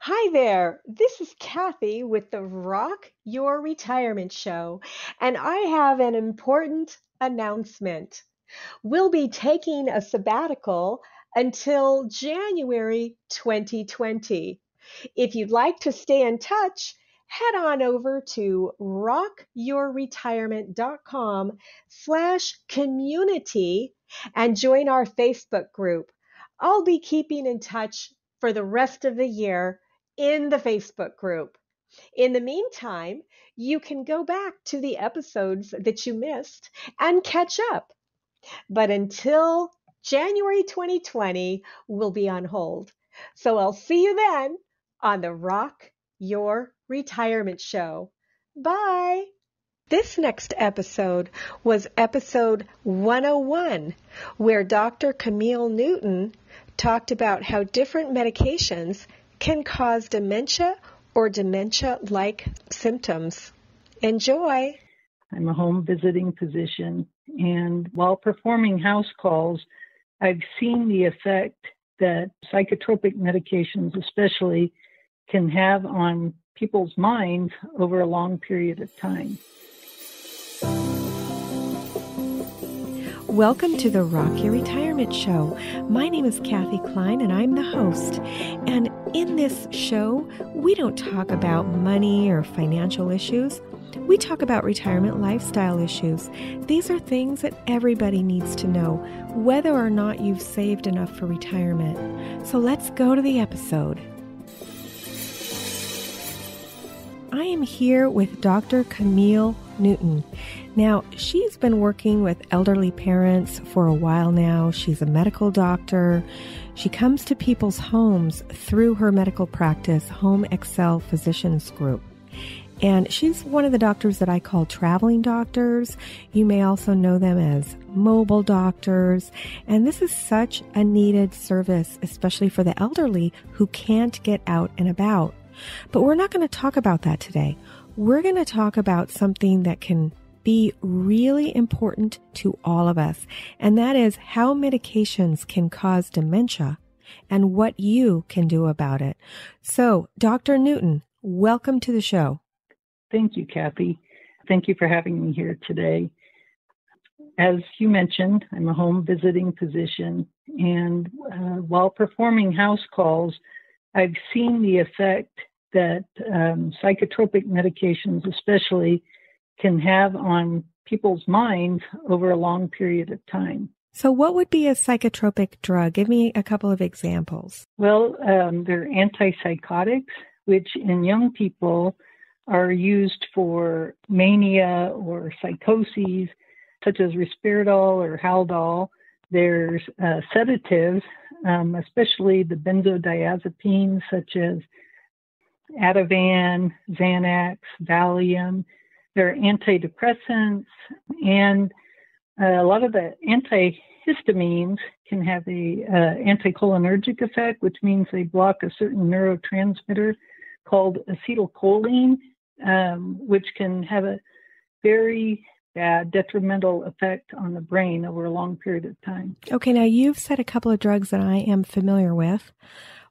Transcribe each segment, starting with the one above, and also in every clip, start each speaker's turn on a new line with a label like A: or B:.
A: Hi there. This is Kathy with the Rock Your Retirement Show, and I have an important announcement. We'll be taking a sabbatical until January 2020. If you'd like to stay in touch, head on over to rockyourretirement.com/community and join our Facebook group. I'll be keeping in touch for the rest of the year in the Facebook group. In the meantime, you can go back to the episodes that you missed and catch up. But until January 2020, we'll be on hold. So I'll see you then on the Rock Your Retirement Show. Bye. This next episode was episode 101, where Dr. Camille Newton talked about how different medications can cause dementia or dementia-like symptoms. Enjoy.
B: I'm a home visiting physician, and while performing house calls, I've seen the effect that psychotropic medications especially can have on people's minds over a long period of time.
C: Welcome to the Rock Your Retirement Show. My name is Kathy Klein and I'm the host. And in this show, we don't talk about money or financial issues. We talk about retirement lifestyle issues. These are things that everybody needs to know, whether or not you've saved enough for retirement. So let's go to the episode. I am here with Dr. Camille Newton. Now, she's been working with elderly parents for a while now. She's a medical doctor. She comes to people's homes through her medical practice, Home Excel Physicians Group. And she's one of the doctors that I call traveling doctors. You may also know them as mobile doctors. And this is such a needed service, especially for the elderly who can't get out and about. But we're not going to talk about that today. We're going to talk about something that can be really important to all of us, and that is how medications can cause dementia and what you can do about it. So, Dr. Newton, welcome to the show.
B: Thank you, Kathy. Thank you for having me here today. As you mentioned, I'm a home visiting physician, and while performing house calls, I've seen the effect that psychotropic medications especially can have on people's minds over a long period of time.
C: So what would be a psychotropic drug? Give me a couple of examples.
B: Well, they're antipsychotics, which in young people are used for mania or psychoses, such as risperidol or Haldol. There's sedatives, especially the benzodiazepines, such as Ativan, Xanax, Valium. There are antidepressants, and a lot of the antihistamines can have a anticholinergic effect, which means they block a certain neurotransmitter called acetylcholine, which can have a very bad detrimental effect on the brain over a long period of time.
C: Okay, now you've said a couple of drugs that I am familiar with.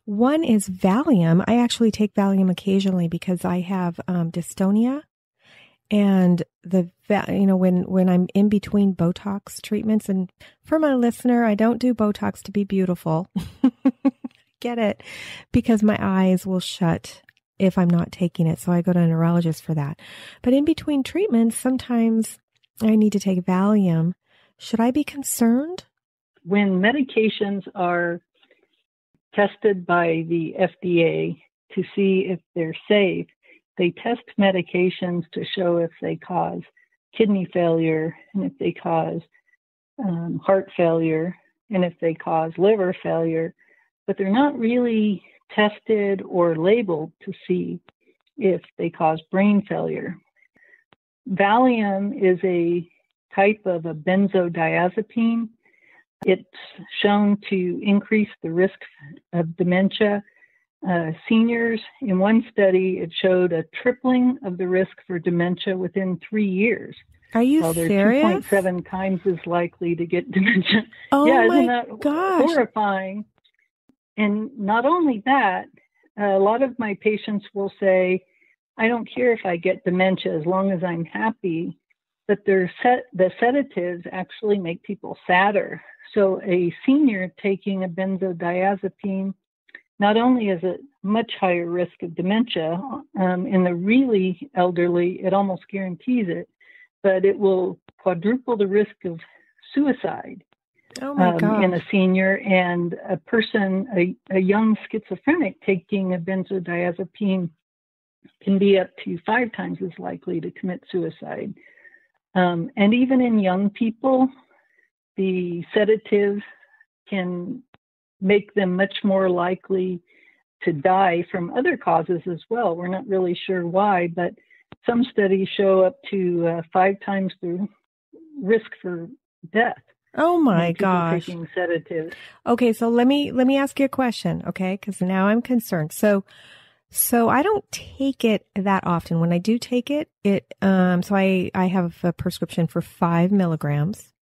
C: One is Valium. I actually take Valium occasionally because I have dystonia. And when I'm in between Botox treatments, and for my listener, I don't do Botox to be beautiful. Get it? Because my eyes will shut if I'm not taking it. So I go to a neurologist for that. But in between treatments, sometimes I need to take Valium. Should I be concerned?
B: When medications are tested by the FDA to see if they're safe, they test medications to show if they cause kidney failure and if they cause heart failure and if they cause liver failure, but they're not really tested or labeled to see if they cause brain failure. Valium is a type of a benzodiazepine. It's shown to increase the risk of dementia. Seniors, in one study, it showed a tripling of the risk for dementia within 3 years.
C: Are you
B: they're
C: serious?
B: 2.7 times as likely to get dementia.
C: Oh
B: yeah,
C: my
B: isn't that
C: gosh.
B: horrifying? And not only that, A lot of my patients will say, I don't care if I get dementia as long as I'm happy, but the sedatives actually make people sadder. So a senior taking a benzodiazepine not only is at much higher risk of dementia, in the really elderly, it almost guarantees it, but it will quadruple the risk of suicide.
C: Oh my God.
B: In a senior, and a person, a young schizophrenic taking a benzodiazepine can be up to 5 times as likely to commit suicide. And even in young people, the sedatives can make them much more likely to die from other causes as well. We're not really sure why, but some studies show up to 5 times the risk for death.
C: Oh my gosh.
B: Taking sedatives.
C: Okay, so let me ask you a question, okay? Because now I'm concerned. So I don't take it that often. When I do take it, so I have a prescription for 5 milligrams,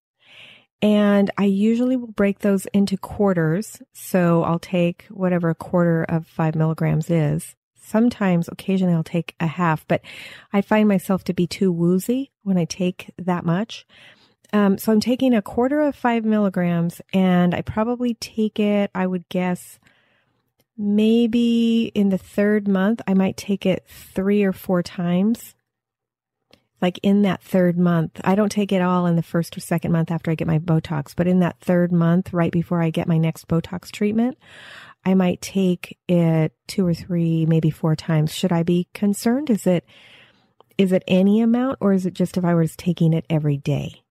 C: and I usually will break those into quarters. So I'll take whatever a quarter of 5 milligrams is. Sometimes, occasionally, I'll take a half, but I find myself to be too woozy when I take that much. So I'm taking a quarter of 5 milligrams, and I probably take it, I would guess, maybe in the 3rd month. I might take it 3 or 4 times, like in that 3rd month. I don't take it all in the 1st or 2nd month after I get my Botox, but in that 3rd month, right before I get my next Botox treatment, I might take it 2 or 3, maybe 4 times. Should I be concerned? Is it any amount, or is it just if I was taking it every day?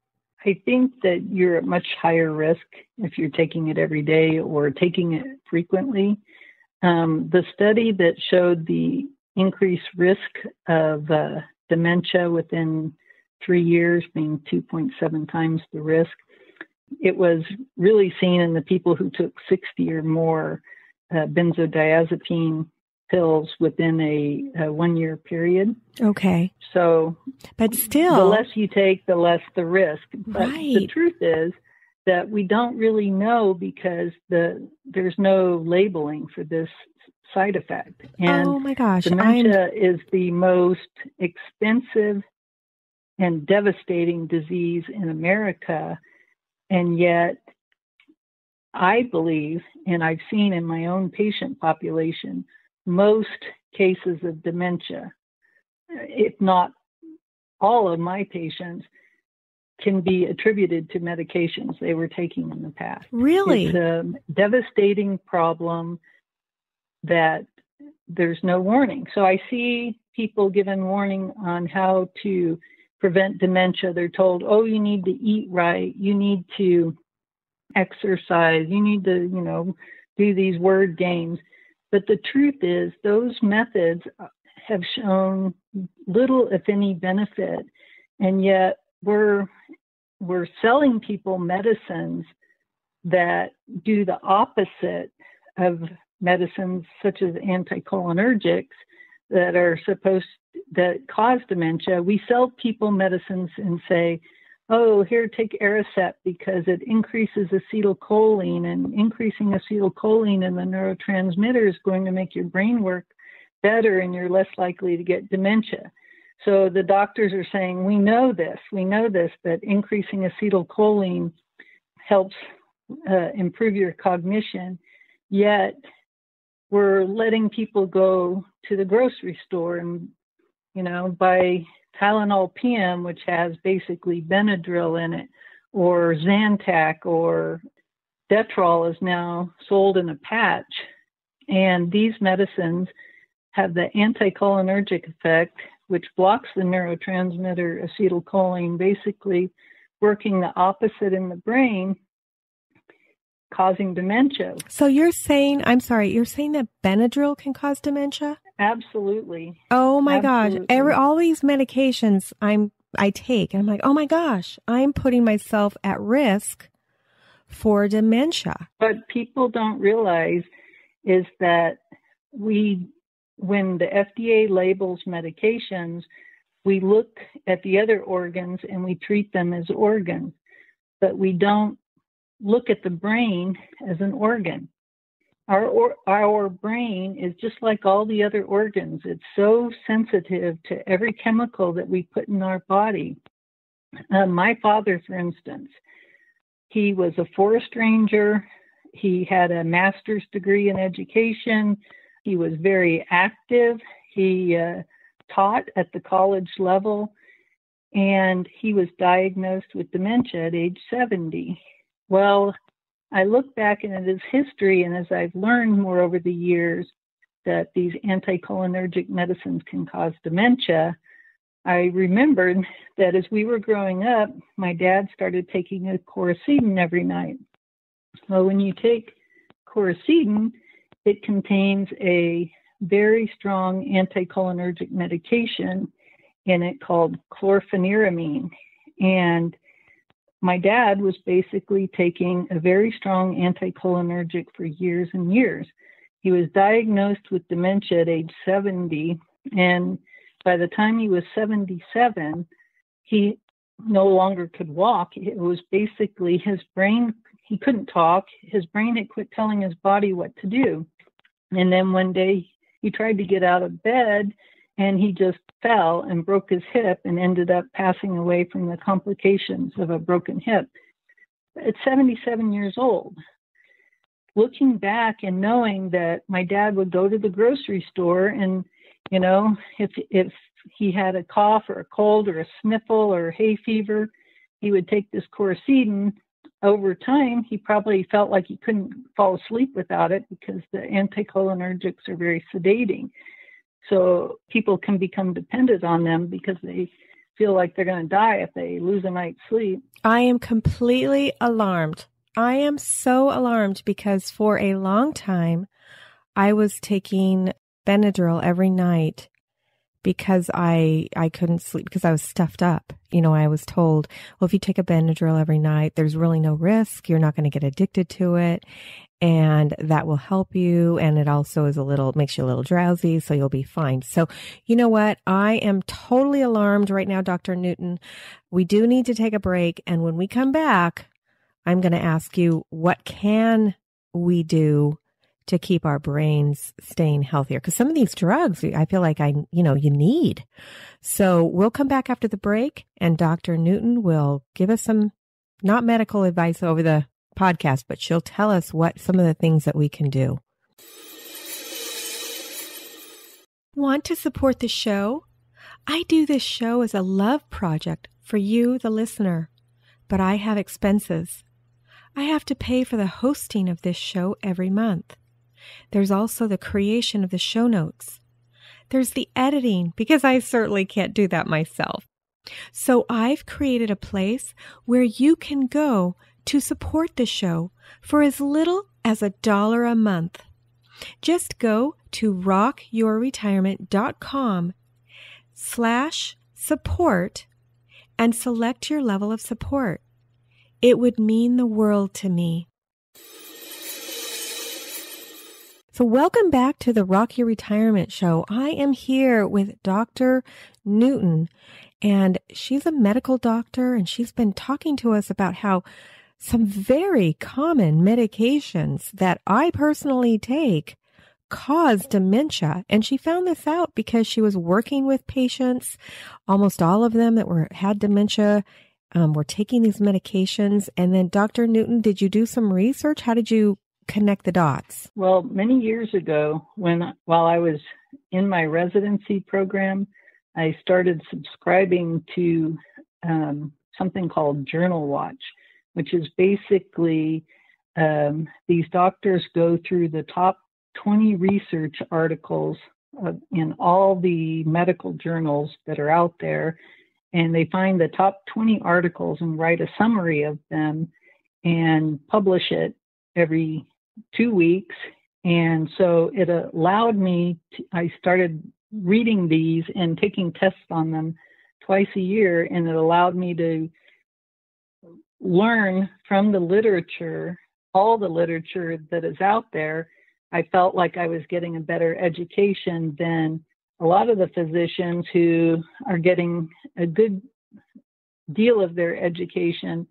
B: I think that you're at much higher risk if you're taking it every day or taking it frequently. The study that showed the increased risk of dementia within 3 years being 2.7 times the risk, it was really seen in the people who took 60 or more benzodiazepine pills within a 1-year period.
C: Okay.
B: So,
C: but still,
B: the less you take, the less the risk. But
C: right.
B: The truth is that we don't really know because there's no labeling for this side effect. And
C: oh my gosh,
B: dementia is the most expensive and devastating disease in America. And yet, I believe, and I've seen in my own patient population, most cases of dementia, if not all of my patients, can be attributed to medications they were taking in the past.
C: Really?
B: It's a devastating problem that there's no warning. So I see people given warning on how to prevent dementia. They're told, oh, you need to eat right, you need to exercise, you need to, do these word games. But the truth is those methods have shown little, if any, benefit. And yet we're selling people medicines that do the opposite of medicines such as anticholinergics that cause dementia. We sell people medicines and say, oh, here, take Aricept because it increases acetylcholine, and increasing acetylcholine in the neurotransmitter is going to make your brain work better and you're less likely to get dementia. So the doctors are saying, we know this, that increasing acetylcholine helps improve your cognition, yet we're letting people go to the grocery store and, buy Tylenol PM, which has basically Benadryl in it, or Zantac, or Detrol is now sold in a patch. And these medicines have the anticholinergic effect, which blocks the neurotransmitter acetylcholine, basically working the opposite in the brain, causing dementia.
C: So you're saying that Benadryl can cause dementia?
B: Absolutely.
C: Oh my
B: Absolutely.
C: gosh. All these medications I take, and I'm like, oh my gosh, I'm putting myself at risk for dementia.
B: What people don't realize is that when the FDA labels medications, we look at the other organs and we treat them as organs, but we don't look at the brain as an organ. Our brain is just like all the other organs. It's so sensitive to every chemical that we put in our body. My father, for instance, he was a forest ranger. He had a master's degree in education. He was very active. He taught at the college level, and he was diagnosed with dementia at age 70. Well, I look back at his history, and as I've learned more over the years that these anticholinergic medicines can cause dementia, I remembered that as we were growing up, my dad started taking a quercetin every night. Well, when you take quercetin, it contains a very strong anticholinergic medication in it called chlorpheniramine. And my dad was basically taking a very strong anticholinergic for years and years. He was diagnosed with dementia at age 70, and by the time he was 77, he no longer could walk. It was basically his brain, he couldn't talk. His brain had quit telling his body what to do. And then one day he tried to get out of bed, and he just fell and broke his hip and ended up passing away from the complications of a broken hip at 77 years old. Looking back and knowing that my dad would go to the grocery store and, you know, if he had a cough or a cold or a sniffle or hay fever, he would take this quercetin. Over time, he probably felt like he couldn't fall asleep without it because the anticholinergics are very sedating. So people can become dependent on them because they feel like they're going to die if they lose a night's sleep.
C: I am completely alarmed. I am so alarmed because for a long time, I was taking Benadryl every night because I couldn't sleep because I was stuffed up. You know, I was told, well, if you take a Benadryl every night, there's really no risk. You're not going to get addicted to it. And that will help you. And it also makes you a little drowsy, so you'll be fine. So you know what? I am totally alarmed right now, Dr. Newton. We do need to take a break. And when we come back, I'm going to ask you, what can we do to keep our brains staying healthier? Because some of these drugs, I feel like you need. So we'll come back after the break, and Dr. Newton will give us some, not medical advice over the podcast, but she'll tell us what some of the things that we can do. Want to support the show? I do this show as a love project for you, the listener, but I have expenses. I have to pay for the hosting of this show every month. There's also the creation of the show notes. There's the editing, because I certainly can't do that myself. So I've created a place where you can go to support the show for as little as $1 a month. Just go to rockyourretirement.com/support and select your level of support. It would mean the world to me. So welcome back to the Rock Your Retirement Show. I am here with Dr. Newton, and she's a medical doctor, and she's been talking to us about how some very common medications that I personally take cause dementia. And she found this out because she was working with patients. Almost all of them that had dementia were taking these medications. And then, Dr. Newton, did you do some research? How did you connect the dots?
B: Well, many years ago, while I was in my residency program, I started subscribing to something called Journal Watch, which is basically these doctors go through the top 20 research articles in all the medical journals that are out there, and they find the top 20 articles and write a summary of them and publish it every 2 weeks. And so it allowed me I started reading these and taking tests on them twice a year, and it allowed me to learn from the literature, all the literature that is out there. I felt like I was getting a better education than a lot of the physicians who are getting a good deal of their education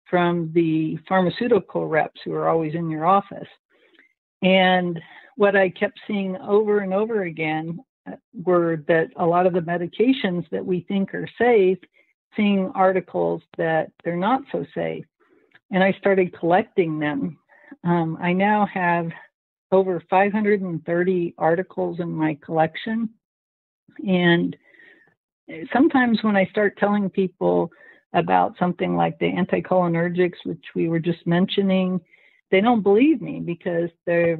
B: from the pharmaceutical reps who are always in your office. And what I kept seeing over and over again were that a lot of the medications that we think are safe, seeing articles that they're not so safe. And I started collecting them. I now have over 530 articles in my collection. And sometimes when I start telling people about something like the anticholinergics, which we were just mentioning, they don't believe me because they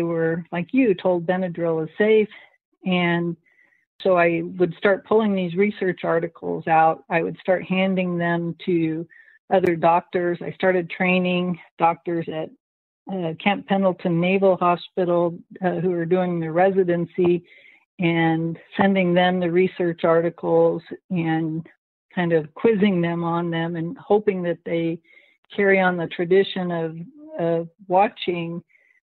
B: were, like you, told Benadryl is safe. And so I would start pulling these research articles out. I would start handing them to other doctors. I started training doctors at Camp Pendleton Naval Hospital who were doing their residency, and sending them the research articles and kind of quizzing them on them and hoping that they carry on the tradition of watching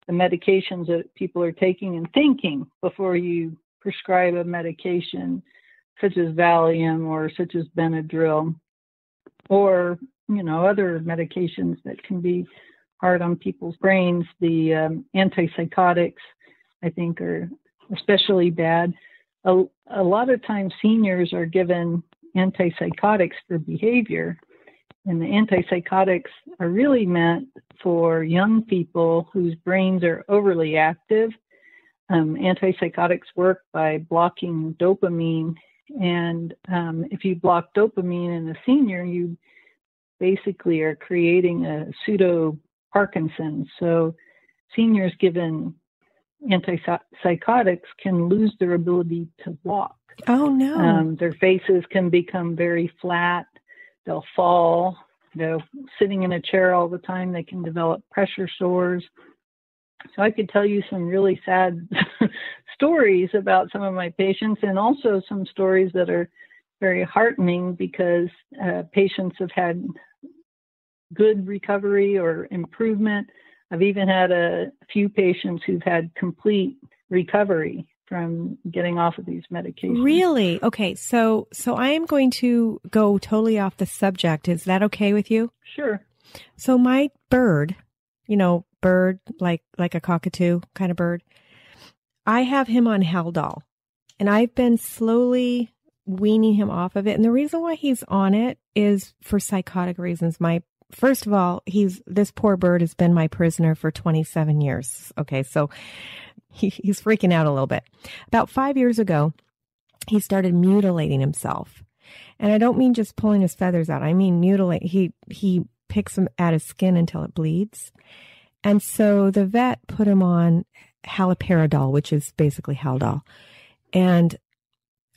B: the medications that people are taking and thinking before you prescribe a medication such as Valium or such as Benadryl, or other medications that can be hard on people's brains. The antipsychotics, I think, are especially bad. A lot of times seniors are given antipsychotics for behavior, and the antipsychotics are really meant for young people whose brains are overly active. Antipsychotics work by blocking dopamine, and if you block dopamine in a senior, you basically are creating a pseudo Parkinson's. So seniors given antipsychotics can lose their ability to walk.
C: Oh, no.
B: Their faces can become very flat. They'll fall. They're sitting in a chair all the time. They can develop pressure sores. So I could tell you some really sad stories about some of my patients, and also some stories that are very heartening because patients have had good recovery or improvement. I've even had a few patients who've had complete recovery from getting off of these medications.
C: Really? Okay. So I am going to go totally off the subject. Is that okay with you?
B: Sure.
C: So my bird, bird like a cockatoo kind of bird, I have him on Haldol, and I've been slowly weaning him off of it. And the reason why he's on it is for psychotic reasons. First of all, this poor bird has been my prisoner for 27 years. Okay, so he's freaking out a little bit. About 5 years ago, he started mutilating himself. And I don't mean just pulling his feathers out. I mean mutilate. He picks them at his skin until it bleeds. And so the vet put him on haloperidol, which is basically Haldol. And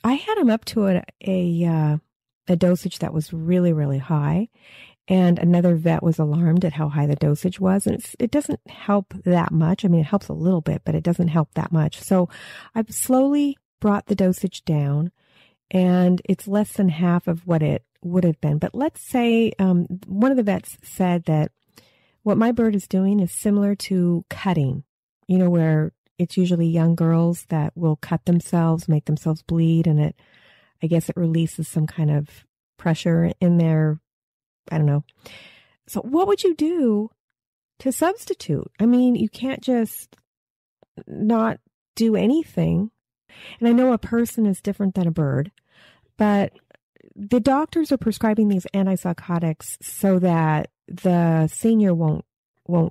C: I had him up to a dosage that was really, really high. And another vet was alarmed at how high the dosage was. And it doesn't help that much. I mean, it helps a little bit, but it doesn't help that much. So I've slowly brought the dosage down, and it's less than half of what it would have been. But let's say one of the vets said that what my bird is doing is similar to cutting, where it's usually young girls that will cut themselves, make themselves bleed, and I guess it releases some kind of pressure in their, I don't know. So what would you do to substitute? I mean, you can't just not do anything. And I know a person is different than a bird, but the doctors are prescribing these antipsychotics so that the senior won't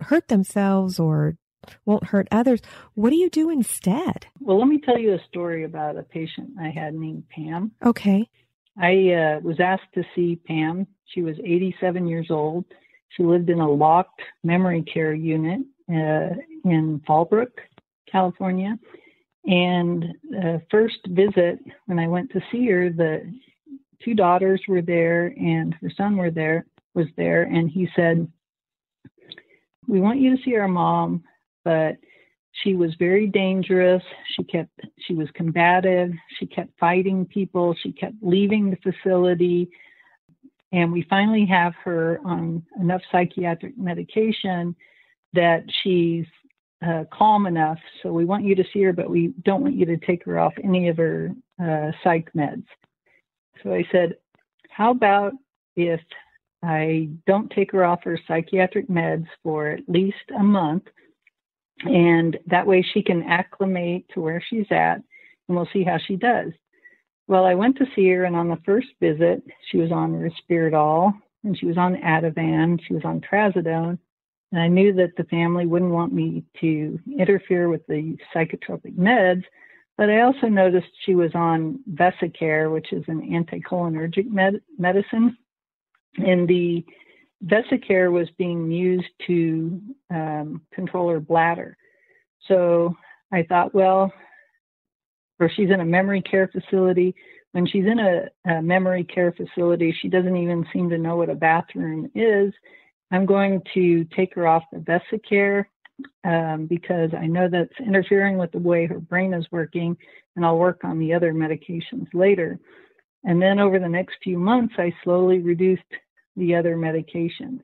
C: hurt themselves or won't hurt others. What do you do instead?
B: Well, let me tell you a story about a patient I had named Pam.
C: Okay.
B: I was asked to see Pam. She was 87 years old. She lived in a locked memory care unit in Fallbrook, California. And first visit, when I went to see her, the two daughters were there and her son was there. And he said, "We want you to see our mom, but she was very dangerous. She was combative. She kept fighting people. She kept leaving the facility. And we finally have her on enough psychiatric medication that she's calm enough. So we want you to see her, but we don't want you to take her off any of her psych meds." So I said, "How about if I don't take her off her psychiatric meds for at least a month, And that way she can acclimate to where she's at, and we'll see how she does. Well, I went to see her, and on the first visit, she was on risperidol, and she was on Ativan, she was on trazodone, and I knew that the family wouldn't want me to interfere with the psychotropic meds, but I also noticed she was on Vesicare, which is an anticholinergic medicine, and the Vesicare was being used to control her bladder. So I thought, well, or she's in a memory care facility. When she's in a memory care facility, she doesn't even seem to know what a bathroom is. I'm going to take her off the Vesicare because I know that's interfering with the way her brain is working, and I'll work on the other medications later. And then over the next few months, I slowly reduced the other medications.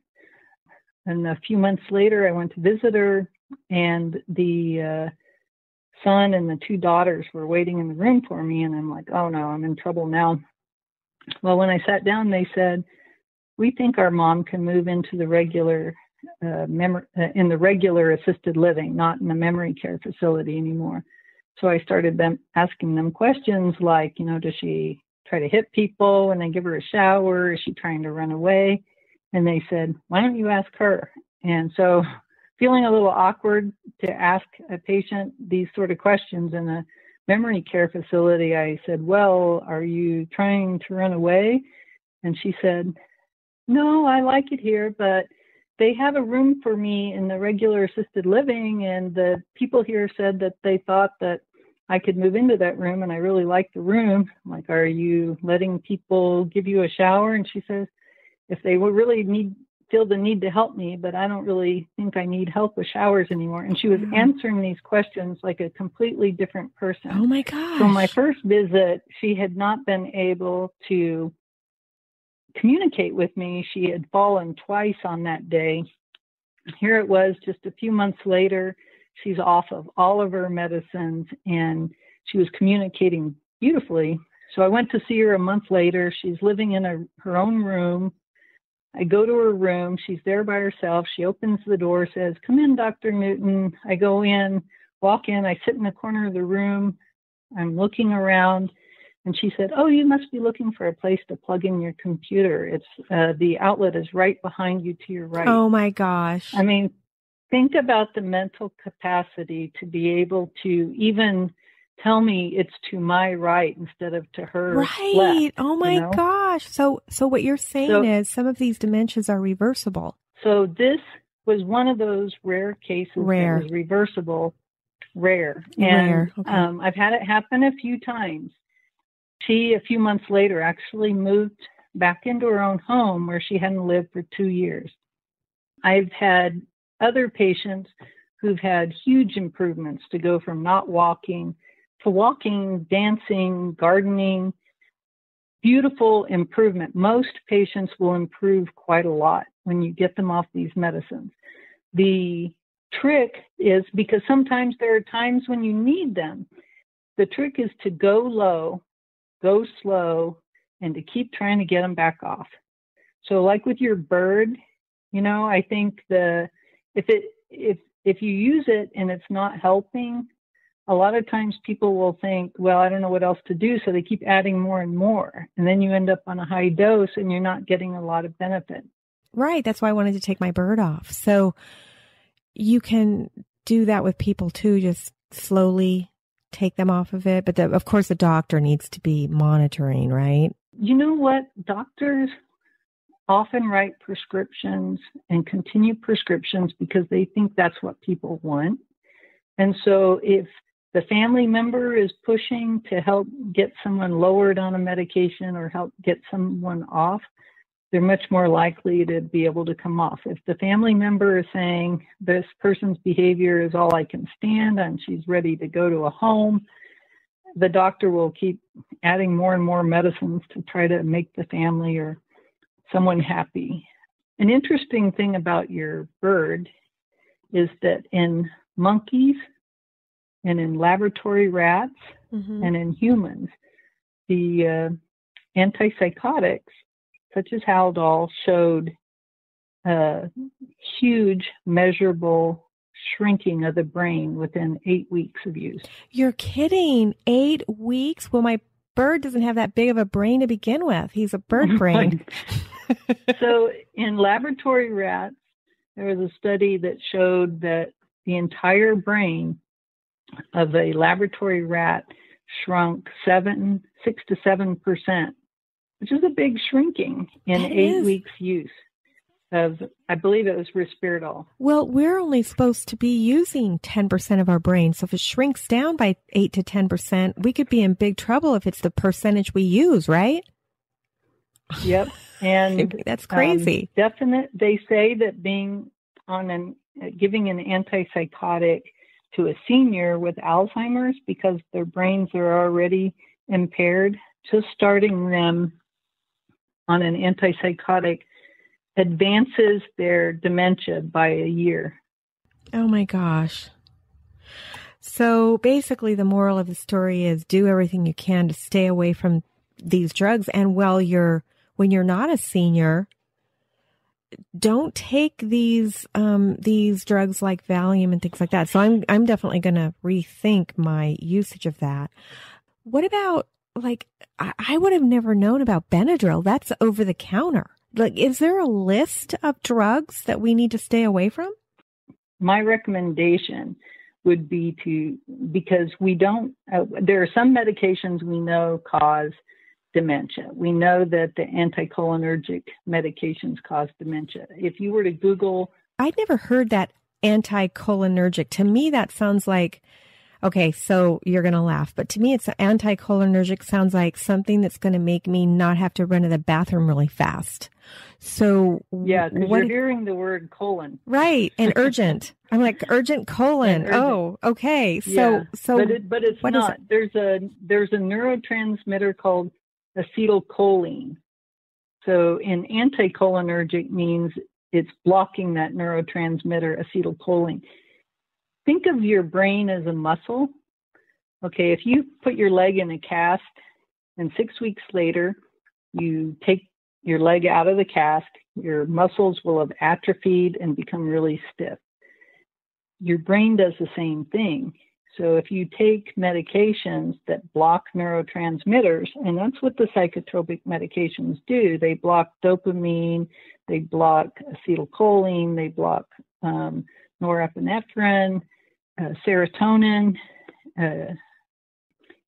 B: And a few months later, I went to visit her, and the son and the two daughters were waiting in the room for me, and I'm like, oh no, I'm in trouble now. Well, when I sat down, they said, we think our mom can move into the regular in the regular assisted living, not in the memory care facility anymore. So I started asking them questions like, does she try to hit people when they give her a shower? Is she trying to run away? And they said, why don't you ask her? And so, feeling a little awkward to ask a patient these sort of questions in a memory care facility, I said, well, are you trying to run away? And she said, no, I like it here, but they have a room for me in the regular assisted living, and the people here said that they thought that I could move into that room, and I really like the room. I'm like, are you letting people give you a shower? And she says, if they would really feel the need to help me, but I don't really think I need help with showers anymore. And she was answering these questions like a completely different person.
C: Oh my gosh.
B: So my first visit, she had not been able to communicate with me. She had fallen twice on that day. Here it was just a few months later. She's off of all of her medicines, and she was communicating beautifully. So I went to see her a month later. She's living in her own room. I go to her room. She's there by herself. She opens the door, says, come in, Dr. Newton. I go in, walk in. I sit in the corner of the room. I'm looking around. And she said, oh, you must be looking for a place to plug in your computer. It's the outlet is right behind you to your right.
C: Oh, my gosh.
B: I mean, think about the mental capacity to be able to even tell me it's to my right instead of to her
C: right.
B: left.
C: Oh, my gosh. So what you're saying is some of these dementias are reversible.
B: So this was one of those rare cases that was reversible. Rare. And
C: Okay.
B: I've had it happen a few times. She, a few months later, actually moved back into her own home where she hadn't lived for 2 years. I've had other patients who've had huge improvements to go from not walking to walking, dancing, gardening. Beautiful improvement. Most patients will improve quite a lot when you get them off these medicines. The trick is, because sometimes there are times when you need them, the trick is to go low, go slow, and to keep trying to get them back off. So like with your bird, I think if you use it and it's not helping, a lot of times people will think, well, I don't know what else to do. So they keep adding more and more. And then you end up on a high dose and you're not getting a lot of benefit.
C: Right. That's why I wanted to take my bird off. So you can do that with people too, just slowly take them off of it. But of course, the doctor needs to be monitoring, right?
B: You know what? Doctors often write prescriptions and continue prescriptions because they think that's what people want. And so if the family member is pushing to help get someone lowered on a medication or help get someone off, they're much more likely to be able to come off. If the family member is saying this person's behavior is all I can stand and she's ready to go to a home, the doctor will keep adding more and more medicines to try to make the family or someone happy. An interesting thing about your bird is that in monkeys and in laboratory rats and in humans, the antipsychotics, such as Haldol, showed huge measurable shrinking of the brain within 8 weeks of use.
C: You're kidding. 8 weeks? Well, my bird doesn't have that big of a brain to begin with. He's a bird brain.
B: So in laboratory rats, there was a study that showed that the entire brain of a laboratory rat shrunk 6 to 7%, which is a big shrinking in 8 weeks use of, I believe it was risperidol.
C: Well, we're only supposed to be using 10% of our brain. So if it shrinks down by 8 to 10%, we could be in big trouble if it's the percentage we use, right?
B: Yep. And
C: that's crazy.
B: They say that being on giving an antipsychotic to a senior with Alzheimer's, because their brains are already impaired, just starting them on an antipsychotic advances their dementia by a year.
C: Oh my gosh. So basically the moral of the story is do everything you can to stay away from these drugs. And when you're not a senior, don't take these drugs like Valium and things like that. So I'm definitely going to rethink my usage of that. What about, like, I would have never known about Benadryl. That's over the counter. Like, is there a list of drugs that we need to stay away from?
B: My recommendation would be because there are some medications we know cause dementia. We know that the anticholinergic medications cause dementia. If you were to Google...
C: I'd never heard that anticholinergic. To me, that sounds like, okay, so you're going to laugh, but to me, it's anticholinergic sounds like something that's going to make me not have to run to the bathroom really fast. So
B: yeah, because you're hearing the word colon.
C: Right, and urgent. I'm like, urgent colon. Urgent. Oh, okay. So
B: but it's not. There's a neurotransmitter called acetylcholine. So in anticholinergic means it's blocking that neurotransmitter acetylcholine. Think of your brain as a muscle. Okay, if you put your leg in a cast and 6 weeks later you take your leg out of the cast, your muscles will have atrophied and become really stiff. Your brain does the same thing. So if you take medications that block neurotransmitters, and that's what the psychotropic medications do, they block dopamine, they block acetylcholine, they block norepinephrine, serotonin.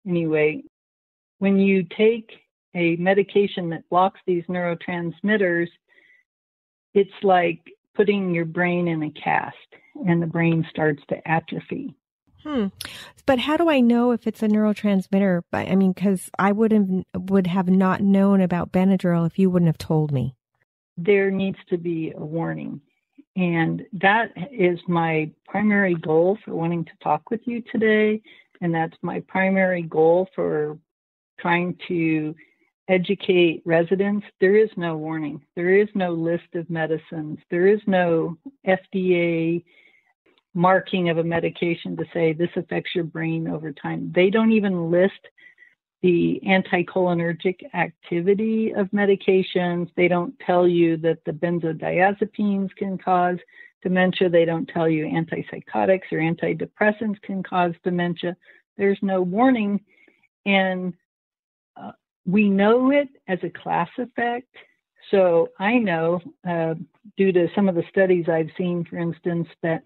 B: Anyway, when you take a medication that blocks these neurotransmitters, it's like putting your brain in a cast and the brain starts to atrophy.
C: But how do I know if it's a neurotransmitter? I mean, because I would have not known about Benadryl if you wouldn't have told me.
B: There needs to be a warning. And that is my primary goal for wanting to talk with you today. And that's my primary goal for trying to educate residents. There is no warning. There is no list of medicines. There is no FDA marking of a medication to say this affects your brain over time. They don't even list the anticholinergic activity of medications. They don't tell you that the benzodiazepines can cause dementia. They don't tell you antipsychotics or antidepressants can cause dementia. There's no warning. And we know it as a class effect. So I know, due to some of the studies I've seen, for instance, that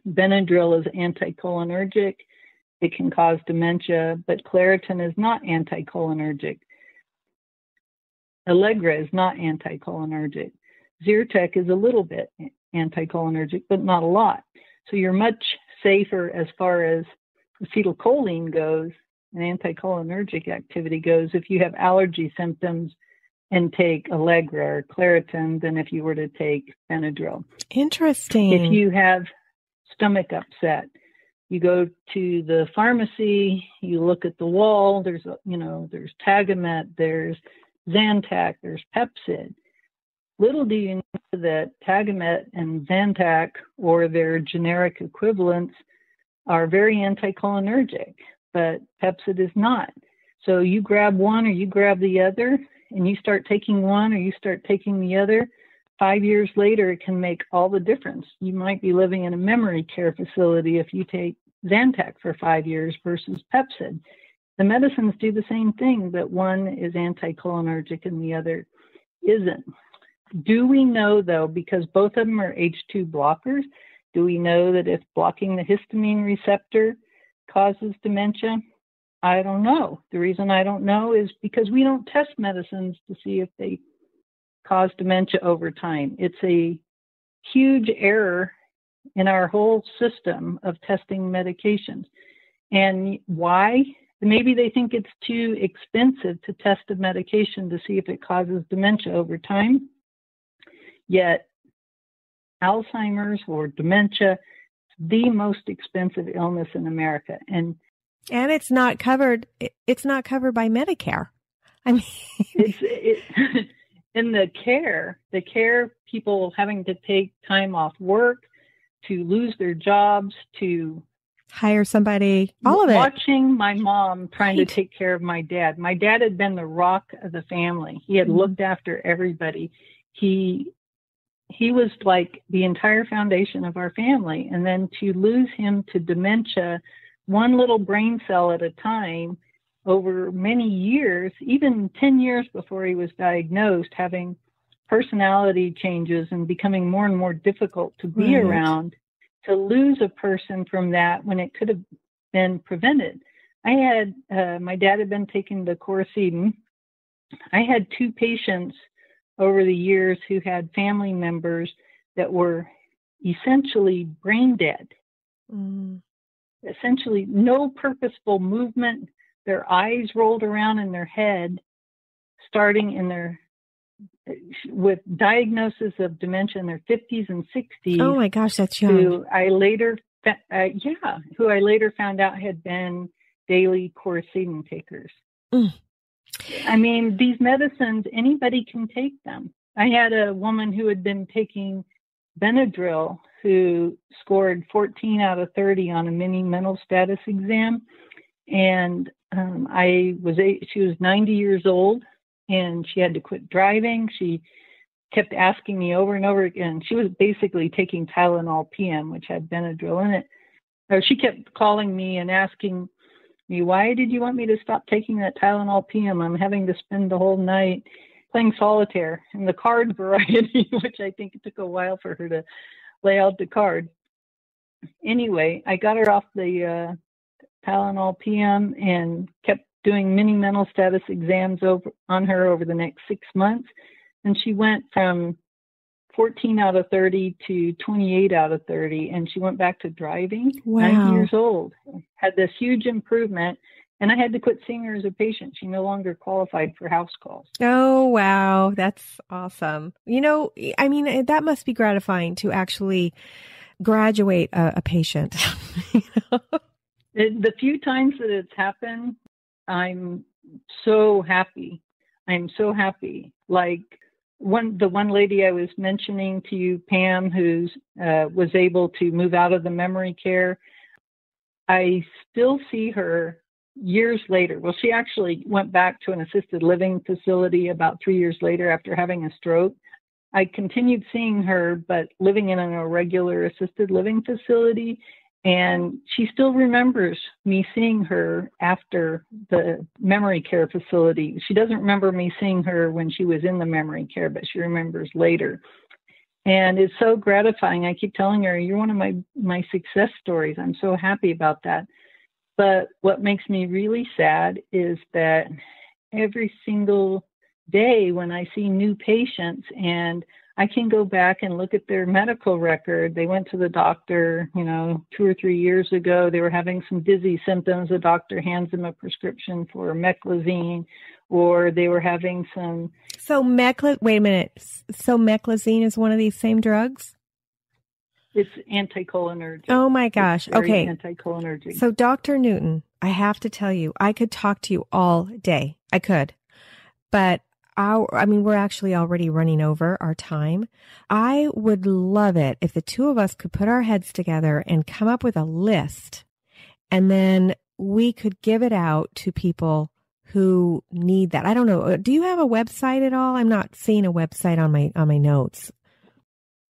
B: Benadryl is anticholinergic. It can cause dementia, but Claritin is not anticholinergic. Allegra is not anticholinergic. Zyrtec is a little bit anticholinergic, but not a lot. So you're much safer as far as acetylcholine goes and anticholinergic activity goes if you have allergy symptoms and take Allegra or Claritin than if you were to take Benadryl.
C: Interesting.
B: If you have stomach upset, you go to the pharmacy, you look at the wall, there's Tagamet, there's Zantac, there's Pepcid. Little do you know that Tagamet and Zantac, or their generic equivalents, are very anticholinergic, but Pepcid is not. So you grab one or you grab the other, and you start taking one or you start taking the other, 5 years later, it can make all the difference. You might be living in a memory care facility if you take Zantac for 5 years versus Pepcid. The medicines do the same thing, but one is anticholinergic and the other isn't. Do we know, though, because both of them are H2 blockers, do we know that if blocking the histamine receptor causes dementia? I don't know. The reason I don't know is because we don't test medicines to see if they cause dementia over time. It's a huge error in our whole system of testing medications. And why? Maybe they think it's too expensive to test a medication to see if it causes dementia over time. Yet Alzheimer's or dementia is the most expensive illness in America. And
C: it's not covered. It's not covered by Medicare. I mean,
B: in the care, people having to take time off work, to lose their jobs, to
C: hire somebody, all of it.
B: Watching my mom trying to take care of my dad. My dad had been the rock of the family. He had looked after everybody. He was like the entire foundation of our family. And then to lose him to dementia, one little brain cell at a time, over many years, even 10 years before he was diagnosed, having personality changes and becoming more and more difficult to be around, to lose a person from that when it could have been prevented. I had, my dad had been taking the Coricidin. I had 2 patients over the years who had family members that were essentially brain dead. Essentially no purposeful movement. Their eyes rolled around in their head, starting in their, with diagnosis of dementia in their 50s and 60s.
C: Oh my gosh, that's young.
B: Who I later found out had been daily Coricidin takers. I mean, these medicines, anybody can take them. I had a woman who had been taking Benadryl who scored 14 out of 30 on a mini mental status exam. And she was 90 years old and she had to quit driving. She kept asking me over and over again. She was basically taking Tylenol PM, which had Benadryl in it. She kept calling me and asking me, why did you want me to stop taking that Tylenol PM? I'm having to spend the whole night playing solitaire in the card variety, which I think it took a while for her to lay out the card. Anyway, I got her off the Tylenol PM and kept doing mini mental status exams on her over the next 6 months. And she went from 14 out of 30 to 28 out of 30. And she went back to driving.
C: Wow.
B: 90 years old. Had this huge improvement. And I had to quit seeing her as a patient. She no longer qualified for house calls.
C: Oh, wow. That's awesome. You know, I mean, that must be gratifying to actually graduate a patient. You know?
B: The few times that it's happened, I'm so happy. I'm so happy. Like the one lady I was mentioning to you, Pam, who was able to move out of the memory care, I still see her years later. Well, she actually went back to an assisted living facility about 3 years later after having a stroke. I continued seeing her, but living in an irregular assisted living facility. And she still remembers me seeing her after the memory care facility. She doesn't remember me seeing her when she was in the memory care, but she remembers later. And it's so gratifying. I keep telling her, you're one of my success stories. I'm so happy about that. But what makes me really sad is that every single day when I see new patients and I can go back and look at their medical record. They went to the doctor, 2 or 3 years ago. They were having some dizzy symptoms. The doctor hands them a prescription for meclizine, or they were having some.
C: Wait a minute. So meclizine is one of these same drugs?
B: It's anticholinergic.
C: Oh my gosh. Okay.
B: Anticholinergic.
C: So Dr. Newton, I have to tell you, I could talk to you all day. I could, but we're actually already running over our time. I would love it if the two of us could put our heads together and come up with a list, and then we could give it out to people who need that. I don't know. Do you have a website at all? I'm not seeing a website on my notes.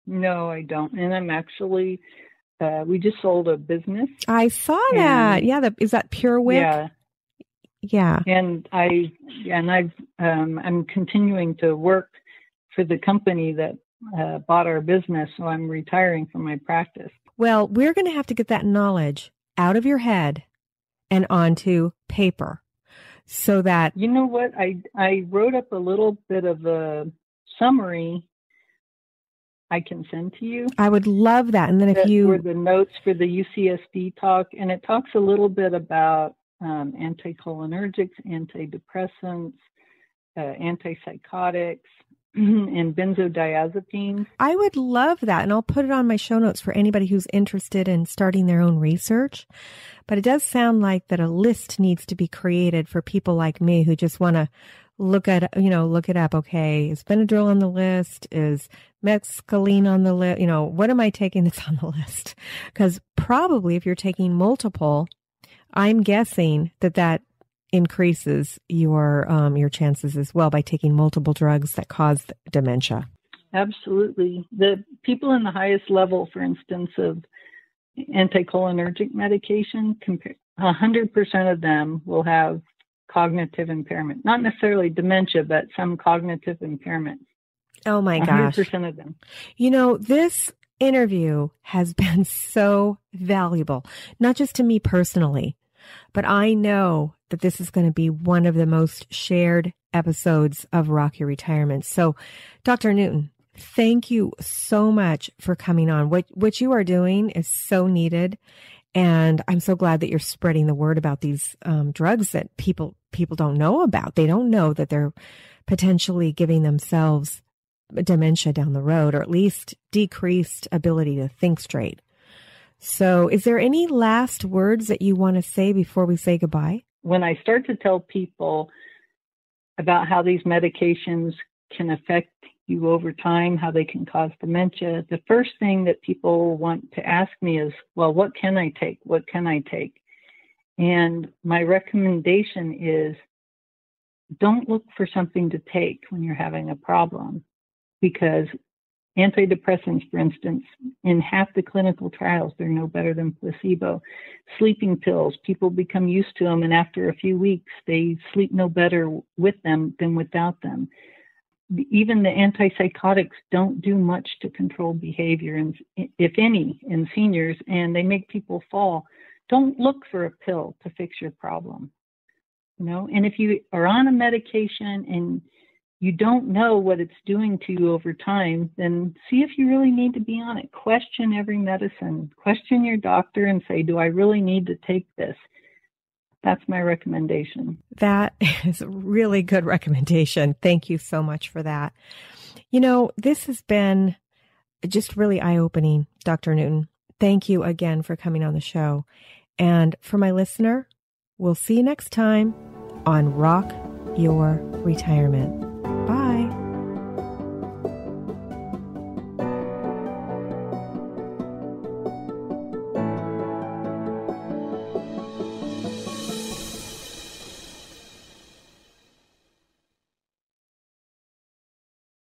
B: No, I don't. And I'm actually, we just sold a business.
C: I saw that. Yeah. Is that Pure Wick?
B: Yeah.
C: Yeah.
B: And I'm continuing to work for the company that bought our business. So I'm retiring from my practice.
C: Well, we're going to have to get that knowledge out of your head and onto paper so that...
B: You know what? I wrote up a little bit of a summary I can send to you.
C: I would love that. And then if you...
B: For the notes for the UCSD talk, and it talks a little bit about anticholinergics, antidepressants, antipsychotics, and benzodiazepines.
C: I would love that. And I'll put it on my show notes for anybody who's interested in starting their own research. But it does sound like that a list needs to be created for people like me who just want to look it up. Okay, is Benadryl on the list? Is mescaline on the list? What am I taking that's on the list? Because probably if you're taking multiple, I'm guessing that increases your chances as well by taking multiple drugs that cause dementia.
B: Absolutely. The people in the highest level, for instance, of anticholinergic medication, 100% of them will have cognitive impairment. Not necessarily dementia, but some cognitive impairment.
C: Oh my gosh.
B: 100% of them.
C: This interview has been so valuable, not just to me personally, but I know that this is going to be one of the most shared episodes of Rock Your Retirement. So, Dr. Newton, thank you so much for coming on. What you are doing is so needed. And I'm so glad that you're spreading the word about these drugs that people don't know about. They don't know that they're potentially giving themselves dementia down the road, or at least decreased ability to think straight. So is there any last words that you want to say before we say goodbye?
B: When I start to tell people about how these medications can affect you over time, how they can cause dementia, the first thing that people want to ask me is, well, what can I take? What can I take? And my recommendation is don't look for something to take when you're having a problem, because antidepressants, for instance, in half the clinical trials, they're no better than placebo. Sleeping pills, people become used to them, and after a few weeks, they sleep no better with them than without them. Even the antipsychotics don't do much to control behavior, if any, in seniors, and they make people fall. Don't look for a pill to fix your problem. And if you are on a medication and you don't know what it's doing to you over time, then see if you really need to be on it. Question every medicine. Question your doctor and say, do I really need to take this? That's my recommendation.
C: That is a really good recommendation. Thank you so much for that. This has been just really eye-opening, Dr. Newton. Thank you again for coming on the show. And for my listener, we'll see you next time on Rock Your Retirement.